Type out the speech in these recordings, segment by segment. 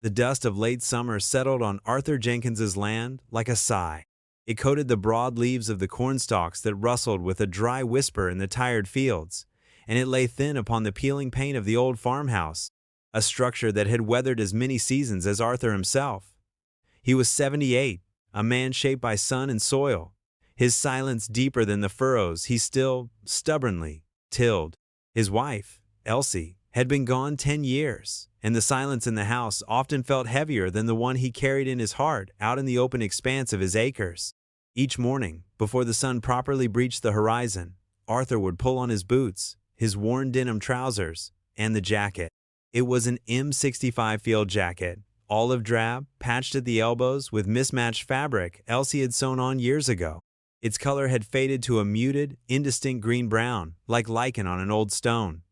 The dust of late summer settled on Arthur Jenkins's land like a sigh. It coated the broad leaves of the cornstalks that rustled with a dry whisper in the tired fields, and it lay thin upon the peeling paint of the old farmhouse, a structure that had weathered as many seasons as Arthur himself. He was 78, a man shaped by sun and soil, his silence deeper than the furrows he still, stubbornly, tilled. His wife, Elsie, had been gone 10 years, and the silence in the house often felt heavier than the one he carried in his heart out in the open expanse of his acres. Each morning, before the sun properly breached the horizon, Arthur would pull on his boots, his worn denim trousers, and the jacket. It was an M65 field jacket, olive drab, patched at the elbows with mismatched fabric Elsie had sewn on years ago. Its color had faded to a muted, indistinct green-brown, like lichen on an old stone.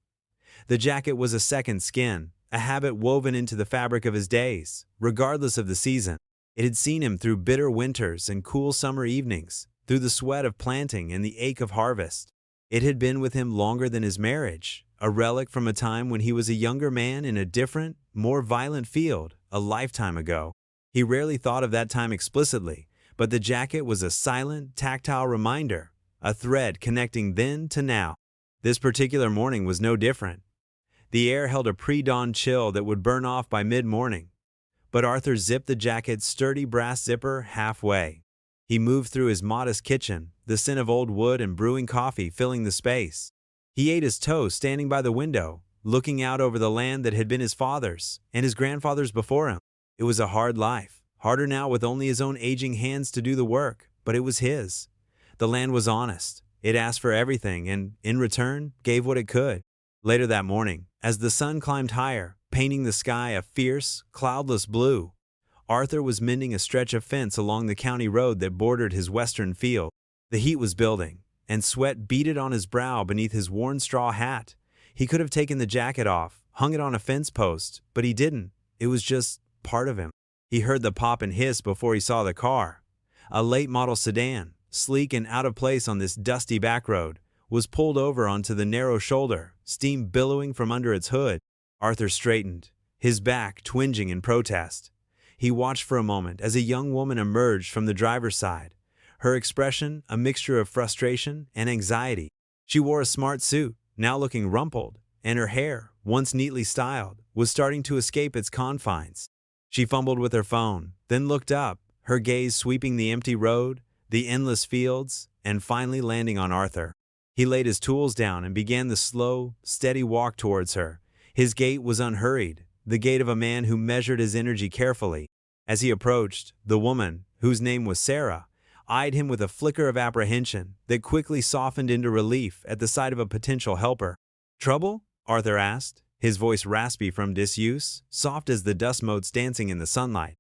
The jacket was a second skin, a habit woven into the fabric of his days, regardless of the season. It had seen him through bitter winters and cool summer evenings, through the sweat of planting and the ache of harvest. It had been with him longer than his marriage, a relic from a time when he was a younger man in a different, more violent field, a lifetime ago. He rarely thought of that time explicitly, but the jacket was a silent, tactile reminder, a thread connecting then to now. This particular morning was no different. The air held a pre-dawn chill that would burn off by mid-morning, but Arthur zipped the jacket's sturdy brass zipper halfway. He moved through his modest kitchen, the scent of old wood and brewing coffee filling the space. He ate his toast standing by the window, looking out over the land that had been his father's and his grandfather's before him. It was a hard life, harder now with only his own aging hands to do the work, but it was his. The land was honest. It asked for everything and, in return, gave what it could. Later that morning, as the sun climbed higher, painting the sky a fierce, cloudless blue, Arthur was mending a stretch of fence along the county road that bordered his western field. The heat was building, and sweat beaded on his brow beneath his worn straw hat. He could have taken the jacket off, hung it on a fence post, but he didn't. It was just part of him. He heard the pop and hiss before he saw the car. A late-model sedan, sleek and out of place on this dusty back road, was pulled over onto the narrow shoulder, steam billowing from under its hood. Arthur straightened, his back twinging in protest. He watched for a moment as a young woman emerged from the driver's side, her expression a mixture of frustration and anxiety. She wore a smart suit, now looking rumpled, and her hair, once neatly styled, was starting to escape its confines. She fumbled with her phone, then looked up, her gaze sweeping the empty road, the endless fields, and finally landing on Arthur. He laid his tools down and began the slow, steady walk towards her. His gait was unhurried, the gait of a man who measured his energy carefully. As he approached, the woman, whose name was Sarah, eyed him with a flicker of apprehension that quickly softened into relief at the sight of a potential helper. "Trouble?" Arthur asked, his voice raspy from disuse, soft as the dust motes dancing in the sunlight.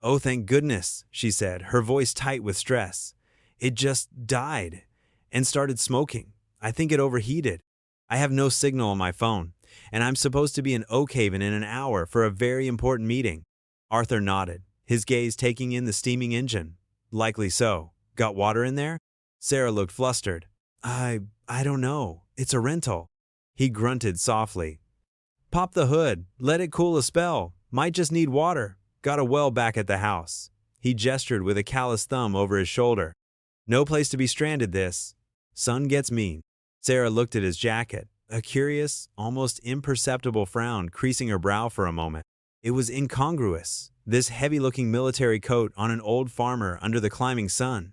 "Oh, thank goodness," she said, her voice tight with stress. "It just died and started smoking. I think it overheated. I have no signal on my phone, and I'm supposed to be in Oak Haven in an hour for a very important meeting." Arthur nodded, his gaze taking in the steaming engine. "Likely so. Got water in there?" Sarah looked flustered. I don't know. It's a rental." He grunted softly. "Pop the hood. Let it cool a spell. Might just need water. Got a well back at the house." He gestured with a callous thumb over his shoulder. "No place to be stranded this. Sun gets mean." Sarah looked at his jacket, a curious, almost imperceptible frown creasing her brow for a moment. It was incongruous, this heavy-looking military coat on an old farmer under the climbing sun.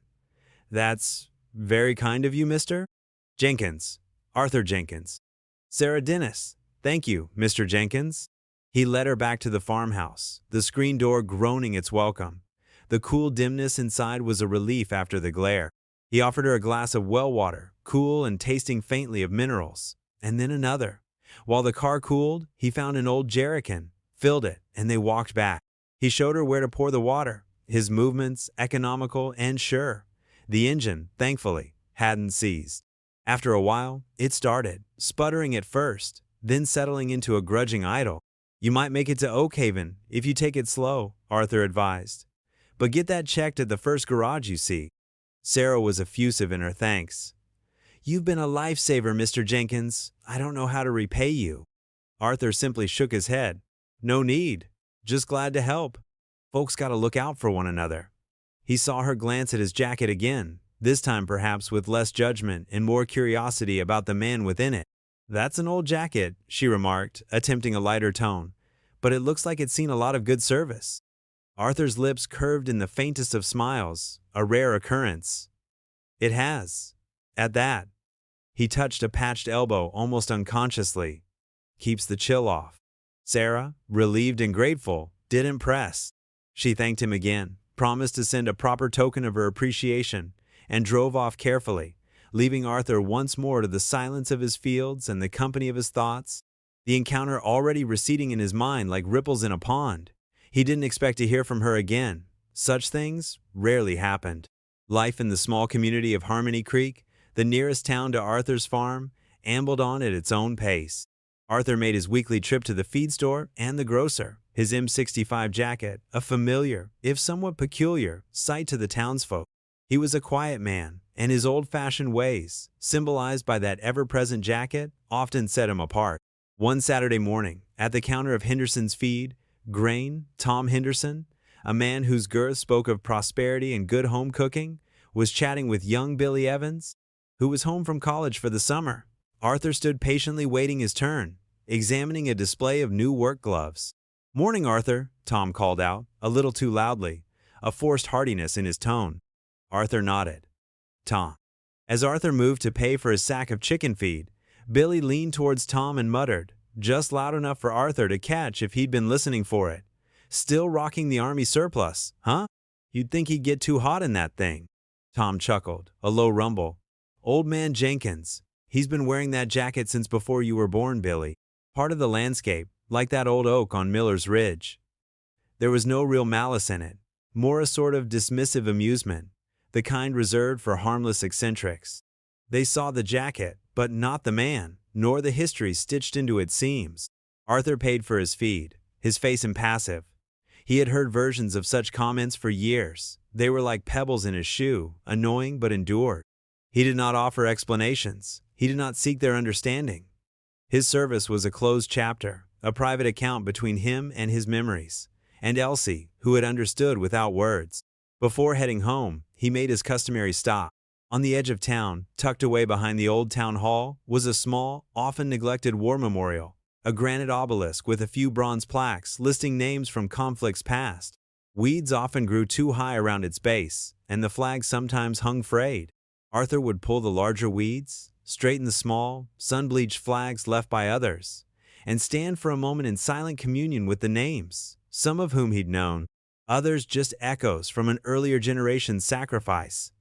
"That's very kind of you, Mr. Jenkins. Arthur Jenkins." "Sarah Dennis. Thank you, Mr. Jenkins." He led her back to the farmhouse, the screen door groaning its welcome. The cool dimness inside was a relief after the glare. He offered her a glass of well water, cool and tasting faintly of minerals, and then another. While the car cooled, he found an old jerrycan, filled it, and they walked back. He showed her where to pour the water, his movements economical and sure. The engine, thankfully, hadn't seized. After a while, it started, sputtering at first, then settling into a grudging idle. "You might make it to Oak Haven if you take it slow," Arthur advised. "But get that checked at the first garage you see." Sarah was effusive in her thanks. "You've been a lifesaver, Mr. Jenkins. I don't know how to repay you." Arthur simply shook his head. "No need. Just glad to help. Folks gotta look out for one another. He saw her glance at his jacket again, this time perhaps with less judgment and more curiosity about the man within it. That's an old jacket, she remarked, attempting a lighter tone, but it looks like it's seen a lot of good service. Arthur's lips curved in the faintest of smiles, a rare occurrence. It has. At that. He touched a patched elbow almost unconsciously. Keeps the chill off. Sarah, relieved and grateful, didn't press. She thanked him again, promised to send a proper token of her appreciation, and drove off carefully, leaving Arthur once more to the silence of his fields and the company of his thoughts, the encounter already receding in his mind like ripples in a pond. He didn't expect to hear from her again. Such things rarely happened. Life in the small community of Harmony Creek, the nearest town to Arthur's farm, ambled on at its own pace. Arthur made his weekly trip to the feed store and the grocer, his M65 jacket, a familiar, if somewhat peculiar, sight to the townsfolk. He was a quiet man, and his old-fashioned ways, symbolized by that ever-present jacket, often set him apart. One Saturday morning, at the counter of Henderson's Feed, Grain, Tom Henderson, a man whose girth spoke of prosperity and good home cooking, was chatting with young Billy Evans, who was home from college for the summer. Arthur stood patiently waiting his turn, examining a display of new work gloves. "Morning, Arthur," Tom called out, a little too loudly, a forced heartiness in his tone. Arthur nodded. Tom. As Arthur moved to pay for his sack of chicken feed, Billy leaned towards Tom and muttered, just loud enough for Arthur to catch if he'd been listening for it. "Still rocking the Army surplus, huh? You'd think he'd get too hot in that thing." Tom chuckled, a low rumble. "Old man Jenkins. He's been wearing that jacket since before you were born, Billy. Part of the landscape, like that old oak on Miller's Ridge." There was no real malice in it, more a sort of dismissive amusement, the kind reserved for harmless eccentrics. They saw the jacket, but not the man, nor the history stitched into its seams. Arthur paid for his feed, his face impassive. He had heard versions of such comments for years. They were like pebbles in his shoe, annoying but endured. He did not offer explanations. He did not seek their understanding. His service was a closed chapter, a private account between him and his memories, and Elsie, who had understood without words. Before heading home, he made his customary stop. On the edge of town, tucked away behind the old town hall, was a small, often neglected war memorial, a granite obelisk with a few bronze plaques listing names from conflicts past. Weeds often grew too high around its base, and the flag sometimes hung frayed. Arthur would pull the larger weeds, straighten the small, sun-bleached flags left by others, and stand for a moment in silent communion with the names, some of whom he'd known, others just echoes from an earlier generation's sacrifice.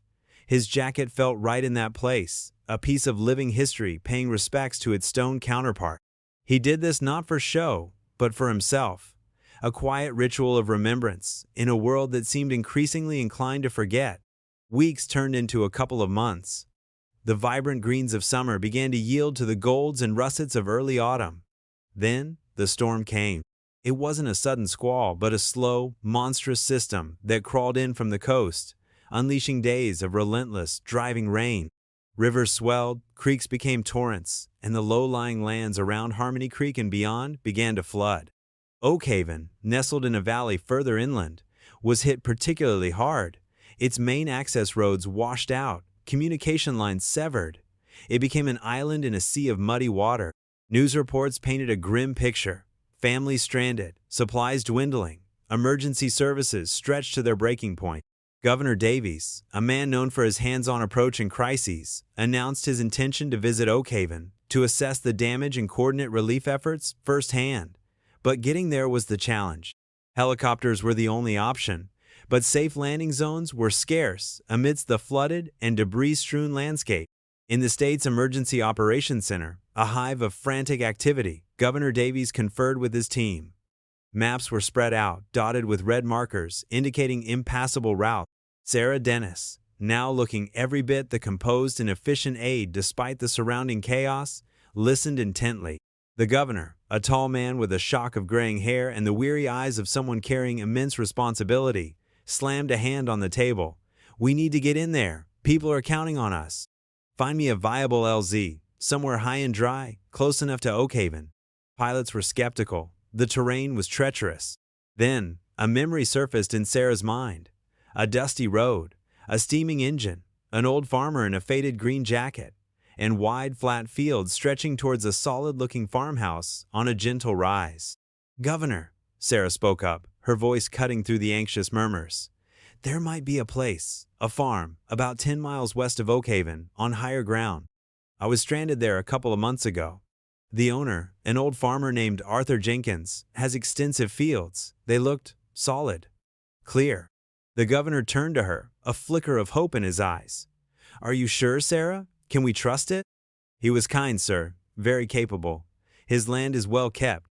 His jacket felt right in that place, a piece of living history paying respects to its stone counterpart. He did this not for show, but for himself, a quiet ritual of remembrance in a world that seemed increasingly inclined to forget. Weeks turned into a couple of months. The vibrant greens of summer began to yield to the golds and russets of early autumn. Then the storm came. It wasn't a sudden squall, but a slow, monstrous system that crawled in from the coast, unleashing days of relentless, driving rain. Rivers swelled, creeks became torrents, and the low-lying lands around Harmony Creek and beyond began to flood. Oakhaven, nestled in a valley further inland, was hit particularly hard. Its main access roads washed out, communication lines severed. It became an island in a sea of muddy water. News reports painted a grim picture. Families stranded, supplies dwindling, emergency services stretched to their breaking point. Governor Davies, a man known for his hands-on approach in crises, announced his intention to visit Oakhaven to assess the damage and coordinate relief efforts firsthand. But getting there was the challenge. Helicopters were the only option, but safe landing zones were scarce amidst the flooded and debris-strewn landscape. In the state's Emergency Operations Center, a hive of frantic activity, Governor Davies conferred with his team. Maps were spread out, dotted with red markers indicating impassable routes. Sarah Dennis, now looking every bit the composed and efficient aide despite the surrounding chaos, listened intently. The governor, a tall man with a shock of graying hair and the weary eyes of someone carrying immense responsibility, slammed a hand on the table. "We need to get in there. People are counting on us. Find me a viable LZ, somewhere high and dry, close enough to Oakhaven." Pilots were skeptical. The terrain was treacherous. Then, a memory surfaced in Sarah's mind. A dusty road, a steaming engine, an old farmer in a faded green jacket, and wide, flat fields stretching towards a solid-looking farmhouse on a gentle rise. "Governor," Sarah spoke up, her voice cutting through the anxious murmurs. "There might be a place, a farm, about 10 miles west of Oakhaven, on higher ground. I was stranded there a couple of months ago. The owner, an old farmer named Arthur Jenkins, has extensive fields. They looked solid, clear." The governor turned to her, a flicker of hope in his eyes. "Are you sure, Sarah? Can we trust it?" "He was kind, sir, very capable. His land is well kept.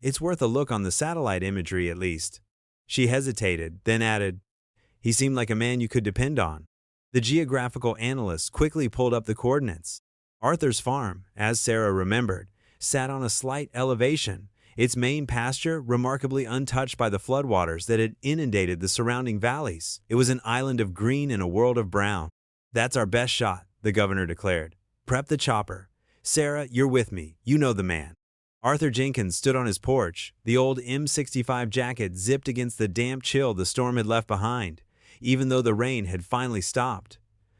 It's worth a look on the satellite imagery at least." She hesitated, then added, "He seemed like a man you could depend on." The geographical analyst quickly pulled up the coordinates. Arthur's farm, as Sarah remembered, sat on a slight elevation, its main pasture remarkably untouched by the floodwaters that had inundated the surrounding valleys. It was an island of green in a world of brown. "That's our best shot," the governor declared. "Prep the chopper. Sarah, you're with me. You know the man." Arthur Jenkins stood on his porch, the old M65 jacket zipped against the damp chill the storm had left behind, even though the rain had finally stopped.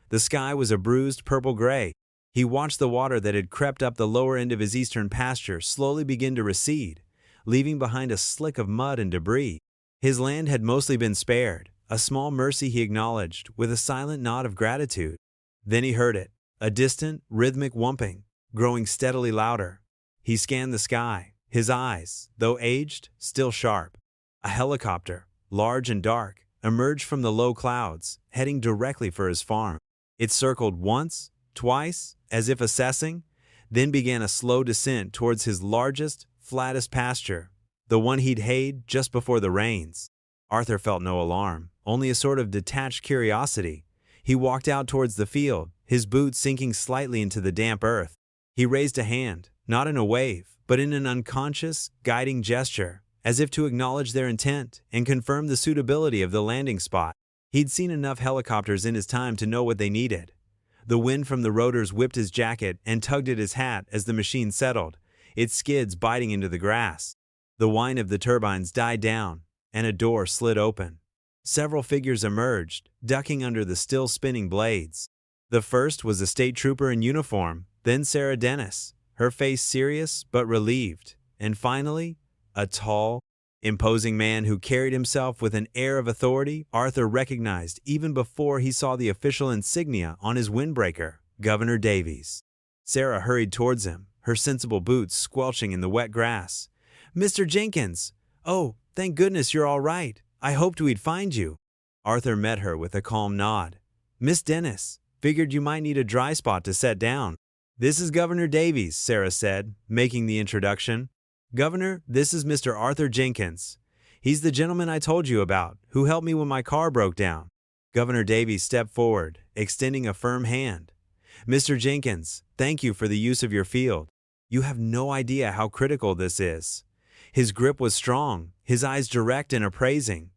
The sky was a bruised purple-gray. He watched the water that had crept up the lower end of his eastern pasture slowly begin to recede, leaving behind a slick of mud and debris. His land had mostly been spared, a small mercy he acknowledged with a silent nod of gratitude. Then he heard it, a distant, rhythmic whumping, growing steadily louder. He scanned the sky, his eyes, though aged, still sharp. A helicopter, large and dark, emerged from the low clouds, heading directly for his farm. It circled once, twice, as if assessing, then began a slow descent towards his largest, flattest pasture, the one he'd hayed just before the rains. Arthur felt no alarm, only a sort of detached curiosity. He walked out towards the field, his boots sinking slightly into the damp earth. He raised a hand, not in a wave, but in an unconscious, guiding gesture, as if to acknowledge their intent and confirm the suitability of the landing spot. He'd seen enough helicopters in his time to know what they needed. The wind from the rotors whipped his jacket and tugged at his hat as the machine settled, its skids biting into the grass. The whine of the turbines died down, and a door slid open. Several figures emerged, ducking under the still spinning blades. The first was a state trooper in uniform, then Sarah Dennis, her face serious but relieved, and finally, a tall, imposing man who carried himself with an air of authority Arthur recognized even before he saw the official insignia on his windbreaker, Governor Davies. Sarah hurried towards him, her sensible boots squelching in the wet grass. "Mr. Jenkins! Oh, thank goodness you're all right. I hoped we'd find you." Arthur met her with a calm nod. "Miss Dennis, figured you might need a dry spot to set down." "This is Governor Davies," Sarah said, making the introduction. "Governor, this is Mr. Arthur Jenkins. He's the gentleman I told you about, who helped me when my car broke down." Governor Davies stepped forward, extending a firm hand. "Mr. Jenkins, thank you for the use of your field. You have no idea how critical this is." His grip was strong, his eyes direct and appraising.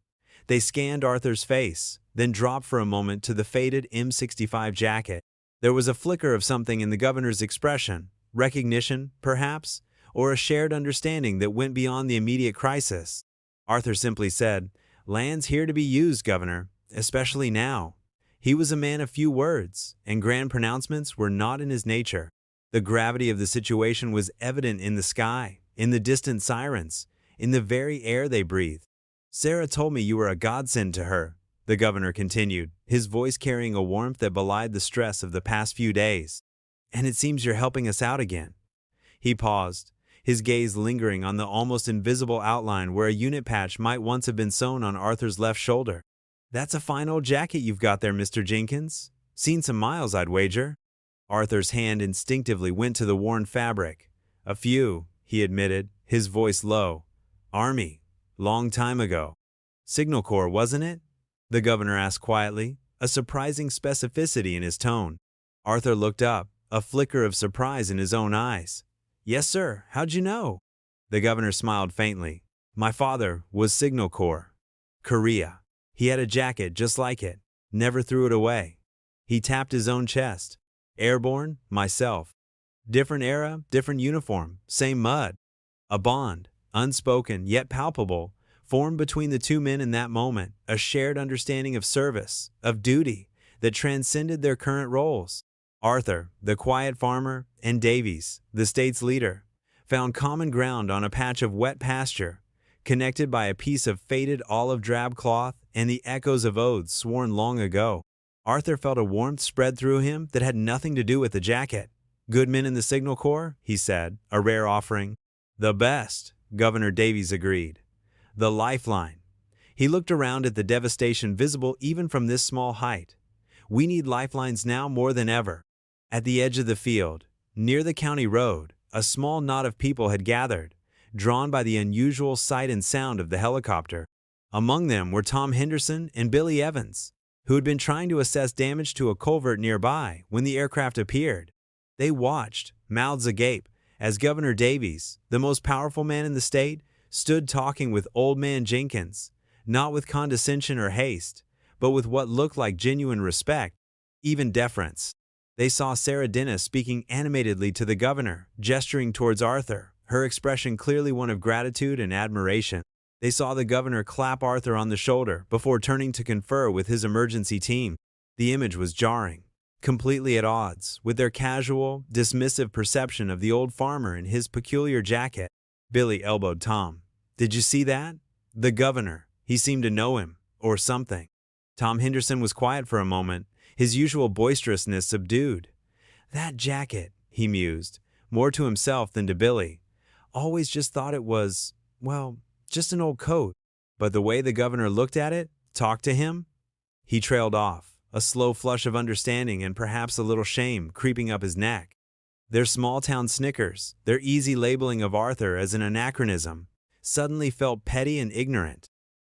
They scanned Arthur's face, then dropped for a moment to the faded M65 jacket. There was a flicker of something in the governor's expression, recognition, perhaps, or a shared understanding that went beyond the immediate crisis. Arthur simply said, "Land's here to be used, Governor, especially now." He was a man of few words, and grand pronouncements were not in his nature. The gravity of the situation was evident in the sky, in the distant sirens, in the very air they breathed. "Sarah told me you were a godsend to her," the governor continued, his voice carrying a warmth that belied the stress of the past few days. "And it seems you're helping us out again." He paused, his gaze lingering on the almost invisible outline where a unit patch might once have been sewn on Arthur's left shoulder. "That's a fine old jacket you've got there, Mr. Jenkins. Seen some miles, I'd wager." Arthur's hand instinctively went to the worn fabric. "A few," he admitted, his voice low. "Army. Long time ago." "Signal Corps, wasn't it?" the governor asked quietly, a surprising specificity in his tone. Arthur looked up, a flicker of surprise in his own eyes. "Yes, sir. How'd you know?" The governor smiled faintly. "My father was Signal Corps. Korea. He had a jacket just like it. Never threw it away." He tapped his own chest. "Airborne, myself. Different era, different uniform, same mud. A bond, unspoken yet palpable, formed between the two men in that moment, a shared understanding of service, of duty, that transcended their current roles. Arthur, the quiet farmer, and Davies, the state's leader, found common ground on a patch of wet pasture, connected by a piece of faded olive drab cloth and the echoes of oaths sworn long ago. Arthur felt a warmth spread through him that had nothing to do with the jacket. "Good men in the Signal Corps," he said, a rare offering. "The best," Governor Davies agreed. "The lifeline." He looked around at the devastation visible even from this small height. "We need lifelines now more than ever." At the edge of the field, near the county road, a small knot of people had gathered, drawn by the unusual sight and sound of the helicopter. Among them were Tom Henderson and Billy Evans, who had been trying to assess damage to a culvert nearby when the aircraft appeared. They watched, mouths agape, as Governor Davies, the most powerful man in the state, stood talking with Old Man Jenkins, not with condescension or haste, but with what looked like genuine respect, even deference. They saw Sarah Dennis speaking animatedly to the governor, gesturing towards Arthur, her expression clearly one of gratitude and admiration. They saw the governor clap Arthur on the shoulder before turning to confer with his emergency team. The image was jarring, completely at odds with their casual, dismissive perception of the old farmer in his peculiar jacket. Billy elbowed Tom. "Did you see that? The governor. He seemed to know him, or something." Tom Henderson was quiet for a moment, his usual boisterousness subdued. "That jacket," he mused, more to himself than to Billy. "Always just thought it was, well, just an old coat. But the way the governor looked at it, talked to him." He trailed off, a slow flush of understanding and perhaps a little shame creeping up his neck. Their small-town snickers, their easy labeling of Arthur as an anachronism, suddenly felt petty and ignorant.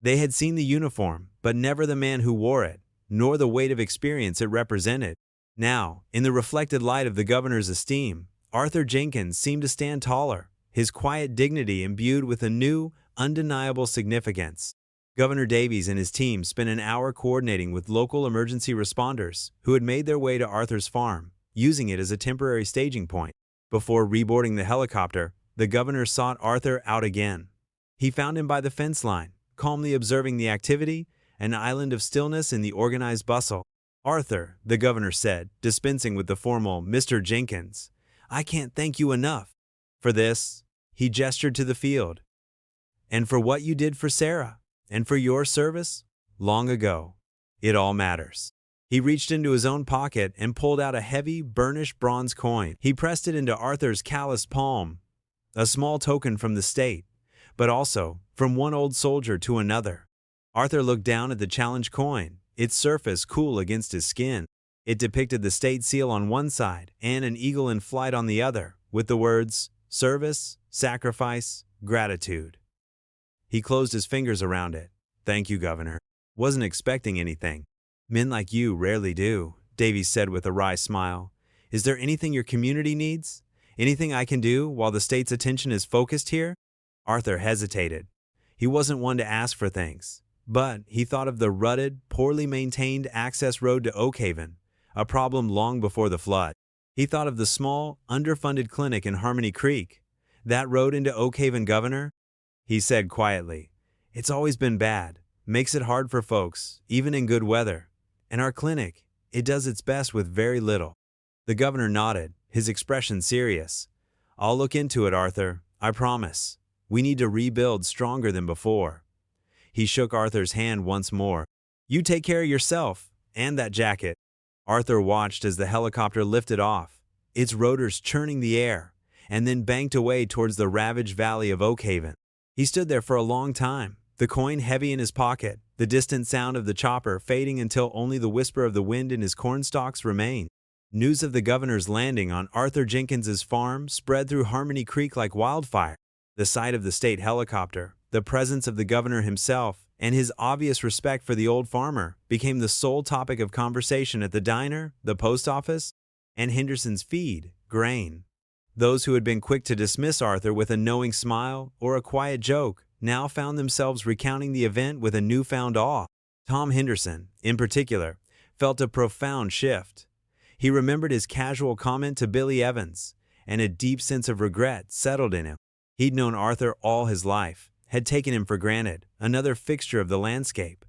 They had seen the uniform, but never the man who wore it, nor the weight of experience it represented. Now, in the reflected light of the governor's esteem, Arthur Jenkins seemed to stand taller, his quiet dignity imbued with a new, undeniable significance. Governor Davies and his team spent an hour coordinating with local emergency responders who had made their way to Arthur's farm, using it as a temporary staging point. Before reboarding the helicopter, the governor sought Arthur out again. He found him by the fence line, calmly observing the activity, an island of stillness in the organized bustle. "Arthur," the governor said, dispensing with the formal "Mr. Jenkins," "I can't thank you enough for this." He gestured to the field. "And for what you did for Sarah, and for your service, long ago. It all matters." He reached into his own pocket and pulled out a heavy, burnished bronze coin. He pressed it into Arthur's calloused palm. A small token from the state, but also from one old soldier to another. Arthur looked down at the challenged coin, its surface cool against his skin. It depicted the state seal on one side and an eagle in flight on the other, with the words, "Service, Sacrifice, Gratitude." He closed his fingers around it. "Thank you, Governor. Wasn't expecting anything." "Men like you rarely do," Davies said with a wry smile. "Is there anything your community needs? Anything I can do while the state's attention is focused here?" Arthur hesitated. He wasn't one to ask for things. But he thought of the rutted, poorly maintained access road to Oakhaven, a problem long before the flood. He thought of the small, underfunded clinic in Harmony Creek. "That road into Oakhaven, Governor?" He said quietly, "It's always been bad. Makes it hard for folks, even in good weather. And our clinic, it does its best with very little." The governor nodded, his expression serious. "I'll look into it, Arthur. I promise. We need to rebuild stronger than before." He shook Arthur's hand once more. "You take care of yourself, and that jacket." Arthur watched as the helicopter lifted off, its rotors churning the air, and then banked away towards the ravaged valley of Oakhaven. He stood there for a long time, the coin heavy in his pocket, the distant sound of the chopper fading until only the whisper of the wind in his cornstalks remained. News of the governor's landing on Arthur Jenkins's farm spread through Harmony Creek like wildfire. The sight of the state helicopter, the presence of the governor himself, and his obvious respect for the old farmer became the sole topic of conversation at the diner, the post office, and Henderson's feed, grain. Those who had been quick to dismiss Arthur with a knowing smile or a quiet joke now found themselves recounting the event with a newfound awe. Tom Henderson, in particular, felt a profound shift. He remembered his casual comment to Billy Evans, and a deep sense of regret settled in him. He'd known Arthur all his life, had taken him for granted, another fixture of the landscape.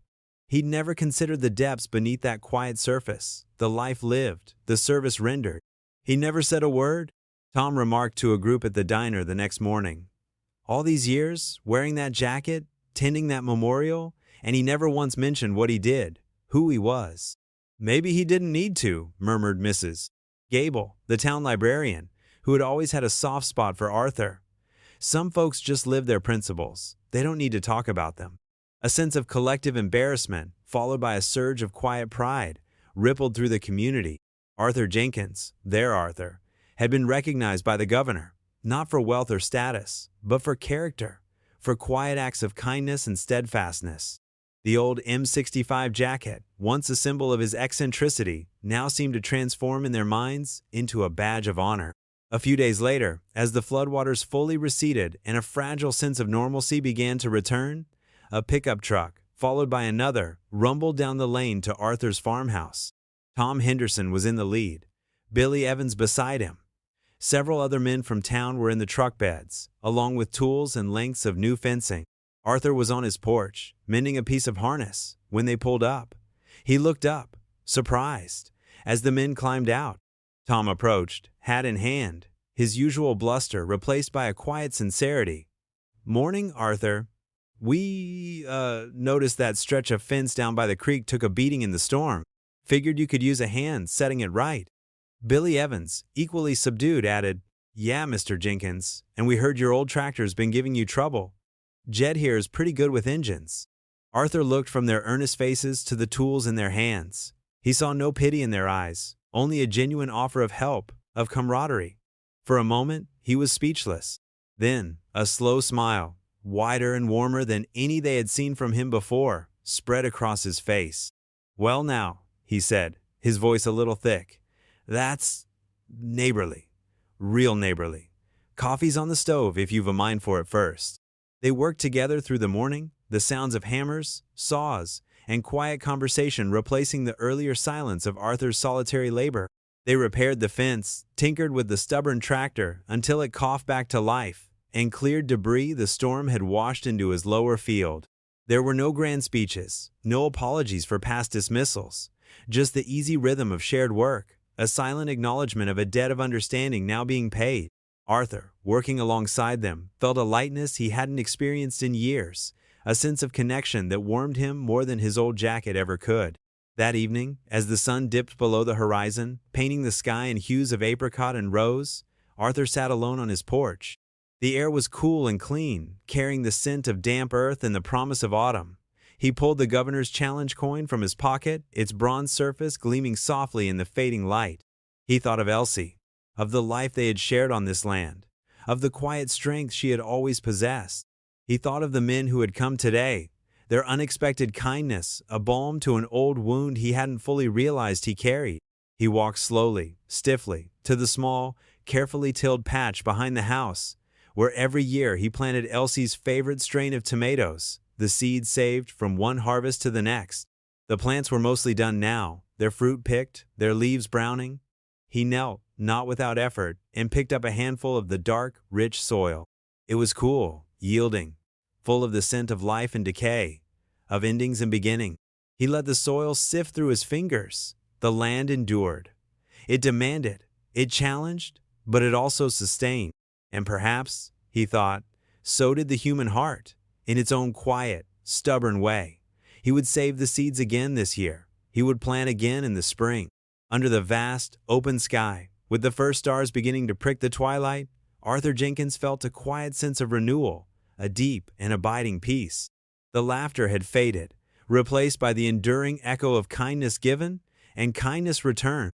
He'd never considered the depths beneath that quiet surface, the life lived, the service rendered. He never said a word, Tom remarked to a group at the diner the next morning. All these years, wearing that jacket, tending that memorial, and he never once mentioned what he did, who he was. Maybe he didn't need to, murmured Mrs. Gable, the town librarian, who had always had a soft spot for Arthur. Some folks just live their principles. They don't need to talk about them. A sense of collective embarrassment, followed by a surge of quiet pride, rippled through the community. Arthur Jenkins, their Arthur, had been recognized by the governor, not for wealth or status, but for character, for quiet acts of kindness and steadfastness. The old M65 jacket, once a symbol of his eccentricity, now seemed to transform in their minds into a badge of honor. A few days later, as the floodwaters fully receded and a fragile sense of normalcy began to return, a pickup truck, followed by another, rumbled down the lane to Arthur's farmhouse. Tom Henderson was in the lead, Billy Evans beside him. Several other men from town were in the truck beds, along with tools and lengths of new fencing. Arthur was on his porch, mending a piece of harness, when they pulled up. He looked up, surprised, as the men climbed out. Tom approached, hat in hand, his usual bluster replaced by a quiet sincerity. "Morning, Arthur. We, noticed that stretch of fence down by the creek took a beating in the storm. Figured you could use a hand setting it right." Billy Evans, equally subdued, added, "Yeah, Mr. Jenkins, and we heard your old tractor's been giving you trouble. Jed here is pretty good with engines." Arthur looked from their earnest faces to the tools in their hands. He saw no pity in their eyes, only a genuine offer of help, of camaraderie. For a moment, he was speechless. Then, a slow smile, wider and warmer than any they had seen from him before, spread across his face. "Well now," he said, his voice a little thick, "that's neighborly, real neighborly. Coffee's on the stove if you've a mind for it first." They worked together through the morning, the sounds of hammers, saws, and quiet conversation replacing the earlier silence of Arthur's solitary labor. They repaired the fence, tinkered with the stubborn tractor until it coughed back to life, and cleared debris the storm had washed into his lower field. There were no grand speeches, no apologies for past dismissals, just the easy rhythm of shared work, a silent acknowledgement of a debt of understanding now being paid. Arthur, working alongside them, felt a lightness he hadn't experienced in years, a sense of connection that warmed him more than his old jacket ever could. That evening, as the sun dipped below the horizon, painting the sky in hues of apricot and rose, Arthur sat alone on his porch. The air was cool and clean, carrying the scent of damp earth and the promise of autumn. He pulled the governor's challenge coin from his pocket, its bronze surface gleaming softly in the fading light. He thought of Elsie, of the life they had shared on this land, of the quiet strength she had always possessed. He thought of the men who had come today, their unexpected kindness, a balm to an old wound he hadn't fully realized he carried. He walked slowly, stiffly, to the small, carefully tilled patch behind the house, where every year he planted Elsie's favorite strain of tomatoes, the seeds saved from one harvest to the next. The plants were mostly done now, their fruit picked, their leaves browning. He knelt, not without effort, and picked up a handful of the dark, rich soil. It was cool, yielding, full of the scent of life and decay, of endings and beginning. He let the soil sift through his fingers. The land endured. It demanded, it challenged, but it also sustained. And perhaps, he thought, so did the human heart, in its own quiet, stubborn way. He would save the seeds again this year. He would plant again in the spring. Under the vast, open sky, with the first stars beginning to prick the twilight, Arthur Jenkins felt a quiet sense of renewal, a deep and abiding peace. The laughter had faded, replaced by the enduring echo of kindness given and kindness returned.